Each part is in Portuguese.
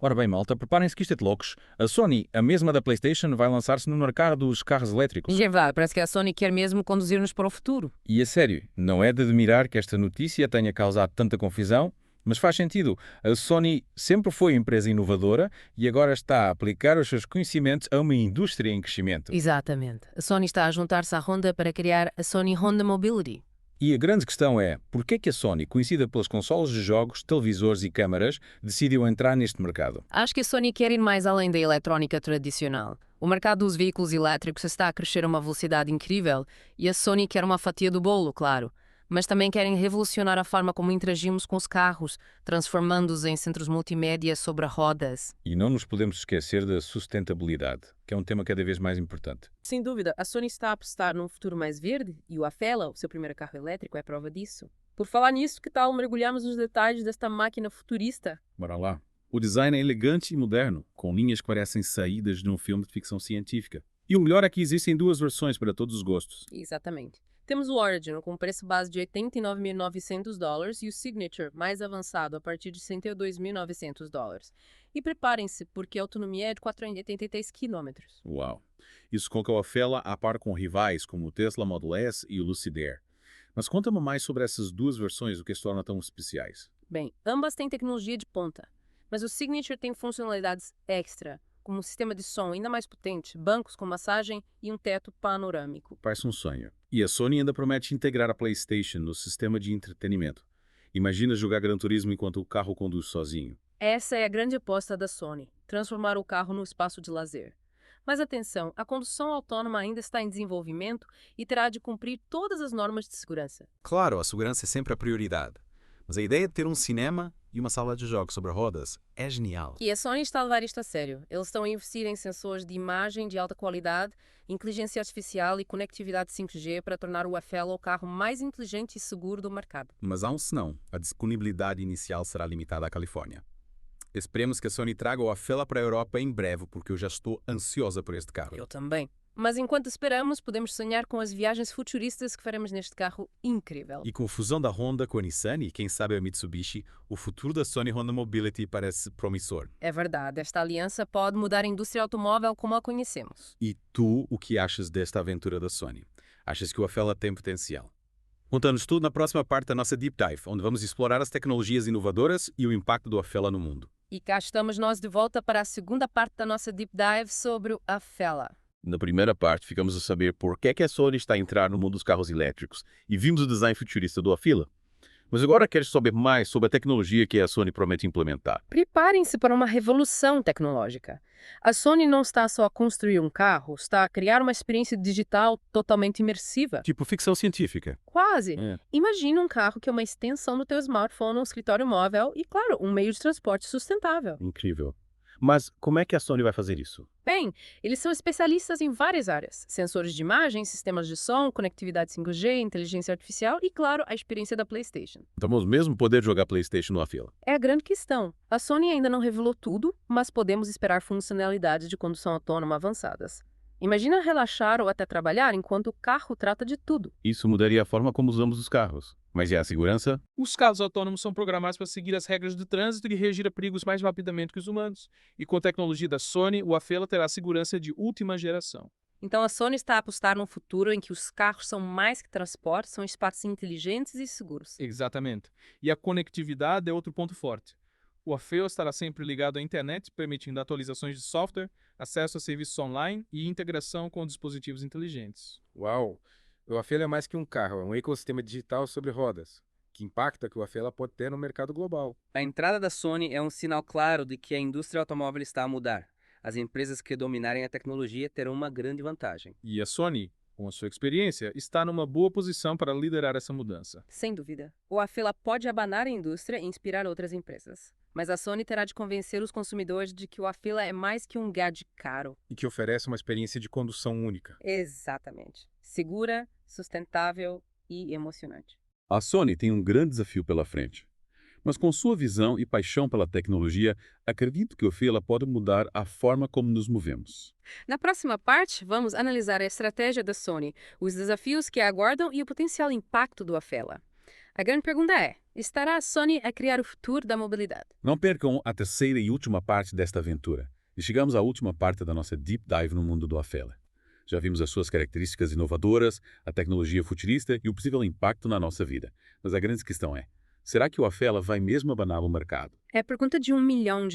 Ora bem, malta, preparem-se que isto é de loucos. A Sony, a mesma da PlayStation, vai lançar-se no mercado dos carros elétricos. E é verdade, parece que a Sony quer mesmo conduzir-nos para o futuro. E a sério, não é de admirar que esta notícia tenha causado tanta confusão, mas faz sentido. A Sony sempre foi empresa inovadora e agora está a aplicar os seus conhecimentos a uma indústria em crescimento. Exatamente. A Sony está a juntar-se à Honda para criar a Sony Honda Mobility. E a grande questão é, por que é que a Sony, conhecida pelas consoles de jogos, televisores e câmaras, decidiu entrar neste mercado? Acho que a Sony quer ir mais além da eletrónica tradicional. O mercado dos veículos elétricos está a crescer a uma velocidade incrível e a Sony quer uma fatia do bolo, claro. Mas também querem revolucionar a forma como interagimos com os carros, transformando-os em centros multimédia sobre rodas. E não nos podemos esquecer da sustentabilidade, que é um tema cada vez mais importante. Sem dúvida, a Sony está a apostar num futuro mais verde e o Afela, o seu primeiro carro elétrico, é prova disso. Por falar nisso, que tal mergulharmos nos detalhes desta máquina futurista? Bora lá. O design é elegante e moderno, com linhas que parecem saídas de um filme de ficção científica. E o melhor é que existem duas versões para todos os gostos. Exatamente. Temos o Origin, com preço base de $89.900 e o Signature, mais avançado, a partir de $102.900. E preparem-se, porque a autonomia é de 483 km. Uau! Isso coloca o Afela a par com rivais como o Tesla Model S e o Lucid Air. Mas conta-me mais sobre essas duas versões, o que as torna tão especiais. Bem, ambas têm tecnologia de ponta, mas o Signature tem funcionalidades extra, como um sistema de som ainda mais potente, bancos com massagem e um teto panorâmico. Parece um sonho. E a Sony ainda promete integrar a PlayStation no sistema de entretenimento. Imagina jogar Gran Turismo enquanto o carro conduz sozinho. Essa é a grande aposta da Sony, transformar o carro num espaço de lazer. Mas atenção, a condução autônoma ainda está em desenvolvimento e terá de cumprir todas as normas de segurança. Claro, a segurança é sempre a prioridade. Mas a ideia de ter um cinema e uma sala de jogos sobre rodas é genial. E a Sony está a levar isto a sério. Eles estão a investir em sensores de imagem de alta qualidade, inteligência artificial e conectividade 5G para tornar o Afela o carro mais inteligente e seguro do mercado. Mas há um senão. A disponibilidade inicial será limitada à Califórnia. Esperemos que a Sony traga o Afela para a Europa em breve, porque eu já estou ansiosa por este carro. Eu também. Mas enquanto esperamos, podemos sonhar com as viagens futuristas que faremos neste carro incrível. E com a fusão da Honda com a Nissan e quem sabe a Mitsubishi, o futuro da Sony Honda Mobility parece promissor. É verdade, esta aliança pode mudar a indústria automóvel como a conhecemos. E tu, o que achas desta aventura da Sony? Achas que o Afela tem potencial? Conta-nos tudo na próxima parte da nossa Deep Dive, onde vamos explorar as tecnologias inovadoras e o impacto do Afela no mundo. E cá estamos nós de volta para a segunda parte da nossa Deep Dive sobre o Afela. Na primeira parte, ficamos a saber por que é que a Sony está a entrar no mundo dos carros elétricos e vimos o design futurista do Afila. Mas agora queres saber mais sobre a tecnologia que a Sony promete implementar. Preparem-se para uma revolução tecnológica. A Sony não está só a construir um carro, está a criar uma experiência digital totalmente imersiva. Tipo ficção científica. Quase. É. Imagina um carro que é uma extensão do teu smartphone, um escritório móvel e, claro, um meio de transporte sustentável. Incrível. Mas como é que a Sony vai fazer isso? Bem, eles são especialistas em várias áreas. Sensores de imagem, sistemas de som, conectividade 5G, inteligência artificial e, claro, a experiência da PlayStation. Vamos mesmo poder jogar PlayStation no Afila. É a grande questão. A Sony ainda não revelou tudo, mas podemos esperar funcionalidades de condução autônoma avançadas. Imagina relaxar ou até trabalhar enquanto o carro trata de tudo. Isso mudaria a forma como usamos os carros. Mas e a segurança? Os carros autônomos são programados para seguir as regras de trânsito e reagir a perigos mais rapidamente que os humanos. E com a tecnologia da Sony, o Afela terá segurança de última geração. Então a Sony está a apostar num futuro em que os carros são mais que transporte, são espaços inteligentes e seguros. Exatamente. E a conectividade é outro ponto forte. O Afela estará sempre ligado à internet, permitindo atualizações de software, acesso a serviços online e integração com dispositivos inteligentes. Uau! O Afela é mais que um carro, é um ecossistema digital sobre rodas, que impacta que o Afela pode ter no mercado global. A entrada da Sony é um sinal claro de que a indústria automóvel está a mudar. As empresas que dominarem a tecnologia terão uma grande vantagem. E a Sony, com a sua experiência, está numa boa posição para liderar essa mudança. Sem dúvida. O Afela pode abanar a indústria e inspirar outras empresas. Mas a Sony terá de convencer os consumidores de que o Afela é mais que um gadget caro. E que oferece uma experiência de condução única. Exatamente. Segura, sustentável e emocionante. A Sony tem um grande desafio pela frente. Mas com sua visão e paixão pela tecnologia, acredito que o Afila pode mudar a forma como nos movemos. Na próxima parte, vamos analisar a estratégia da Sony, os desafios que a aguardam e o potencial impacto do Afela. A grande pergunta é, estará a Sony a criar o futuro da mobilidade? Não percam a terceira e última parte desta aventura. E chegamos à última parte da nossa Deep Dive no mundo do Afela. Já vimos as suas características inovadoras, a tecnologia futurista e o possível impacto na nossa vida. Mas a grande questão é, será que o Afela vai mesmo abanar o mercado? É a pergunta de $1 milhão.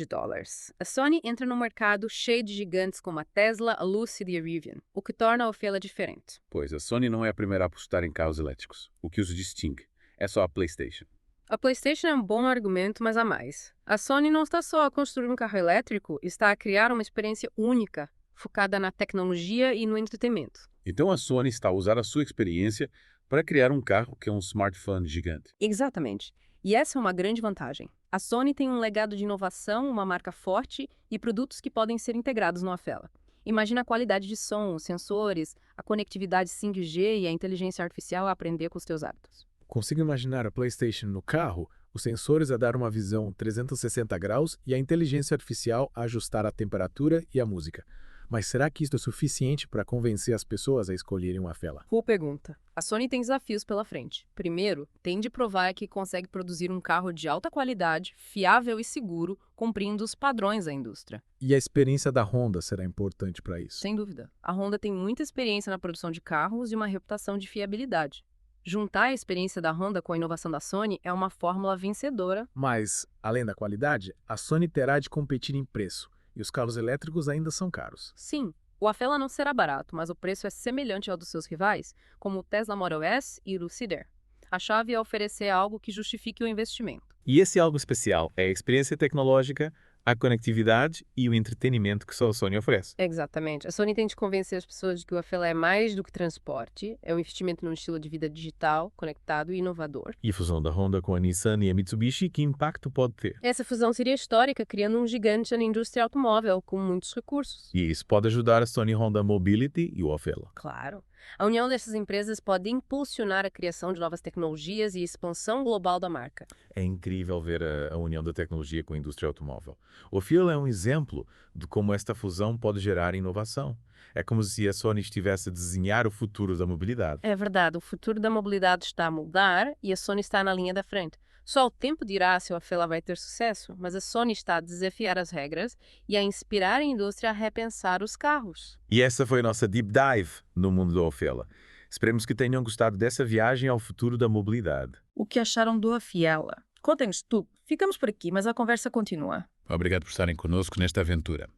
A Sony entra num mercado cheio de gigantes como a Tesla, a Lucid e a Rivian, o que torna a Afela diferente. Pois a Sony não é a primeira a apostar em carros elétricos. O que os distingue é só a PlayStation. A PlayStation é um bom argumento, mas há mais. A Sony não está só a construir um carro elétrico, está a criar uma experiência única, focada na tecnologia e no entretenimento. Então a Sony está a usar a sua experiência para criar um carro que é um smartphone gigante. Exatamente. E essa é uma grande vantagem. A Sony tem um legado de inovação, uma marca forte e produtos que podem ser integrados no Afela. Imagina a qualidade de som, os sensores, a conectividade 5G e a inteligência artificial a aprender com os teus hábitos. Consigo imaginar a PlayStation no carro, os sensores a dar uma visão 360 graus e a inteligência artificial a ajustar a temperatura e a música. Mas será que isso é suficiente para convencer as pessoas a escolherem uma Afela? Boa pergunta. A Sony tem desafios pela frente. Primeiro, tem de provar que consegue produzir um carro de alta qualidade, fiável e seguro, cumprindo os padrões da indústria. E a experiência da Honda será importante para isso? Sem dúvida. A Honda tem muita experiência na produção de carros e uma reputação de fiabilidade. Juntar a experiência da Honda com a inovação da Sony é uma fórmula vencedora. Mas, além da qualidade, a Sony terá de competir em preço. E os carros elétricos ainda são caros. Sim, o Afela não será barato, mas o preço é semelhante ao dos seus rivais, como o Tesla Model S e o Lucid Air. A chave é oferecer algo que justifique o investimento. E esse algo especial é a experiência tecnológica, a conectividade e o entretenimento que só a Sony oferece. Exatamente. A Sony tem de convencer as pessoas de que o Afela é mais do que transporte, é um investimento num estilo de vida digital, conectado e inovador. E a fusão da Honda com a Nissan e a Mitsubishi, que impacto pode ter? Essa fusão seria histórica, criando um gigante na indústria automóvel com muitos recursos. E isso pode ajudar a Sony Honda Mobility e o Afela. Claro. A união dessas empresas pode impulsionar a criação de novas tecnologias e a expansão global da marca. É incrível ver a união da tecnologia com a indústria automóvel. O Afela é um exemplo de como esta fusão pode gerar inovação. É como se a Sony estivesse a desenhar o futuro da mobilidade. É verdade, o futuro da mobilidade está a mudar e a Sony está na linha da frente. Só o tempo dirá se o Afela vai ter sucesso, mas a Sony está a desafiar as regras e a inspirar a indústria a repensar os carros. E essa foi a nossa Deep Dive no mundo do Afela. Esperemos que tenham gostado dessa viagem ao futuro da mobilidade. O que acharam do Afela? Contem-nos tudo. Ficamos por aqui, mas a conversa continua. Obrigado por estarem conosco nesta aventura.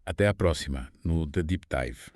Até à próxima, no The Deep Dive.